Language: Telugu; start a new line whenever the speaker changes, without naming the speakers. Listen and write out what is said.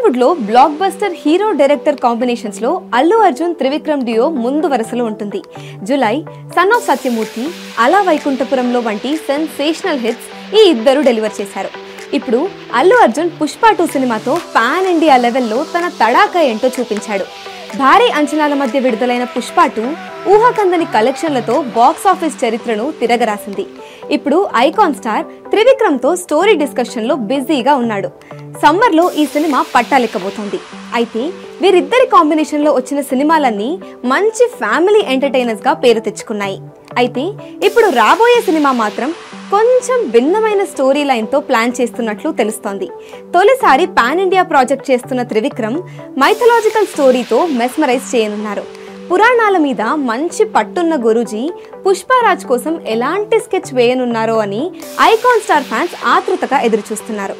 టాలీవుడ్ లో block buster hero director combinations లో అల్లు అర్జున్ త్రివిక్రమ్ డ్యూయో ముందు వరుసలో ఉంటుంది. జులై, సన్ ఆఫ్ సత్యమూర్తి, అలా వైకుంఠపురంలో వంటి సెన్సేషనల్ హిట్స్ ఈ ఇద్దరు డెలివర్ చేశారు. ఇప్పుడు అల్లు అర్జున్ పుష్ప 2 సినిమాతో పాన్ ఇండియా లెవెల్లో తన తడాకా ఏంటో చూపించాడు. భారీ అంచనాల మధ్య విడుదలైన పుష్ప 2 ఊహకందని కలెక్షన్లతో బాక్స్ ఆఫీస్ చరిత్రను తిరగరాసింది. ఇప్పుడు ఐకాన్ స్టార్ త్రివిక్రమ్తో స్టోరీ డిస్కషన్లో బిజీగా ఉన్నాడు. సమ్మర్లో ఈ సినిమా పట్టాలెక్కబోతోంది. అయితే వీరిద్దరి కాంబినేషన్లో వచ్చిన సినిమాలన్నీ మంచి ఫ్యామిలీ ఎంటర్టైనర్స్గా పేరు తెచ్చుకున్నాయి. అయితే ఇప్పుడు రాబోయే సినిమా మాత్రం కొంచెం భిన్నమైన స్టోరీ లైన్తో ప్లాన్ చేస్తున్నట్లు తెలుస్తోంది. తొలిసారి పాన్ ఇండియా ప్రాజెక్ట్ చేస్తున్న త్రివిక్రమ్ మైథలాజికల్ స్టోరీతో మెస్మరైజ్ చేయనున్నారు. పురాణాల మీద మంచి పట్టున్న గురూజీ పుష్పరాజ్ కోసం ఎలాంటి స్కెచ్ వేయనున్నారో అని ఐకాన్ స్టార్ ఫ్యాన్స్ ఆతృతగా ఎదురుచూస్తున్నారు.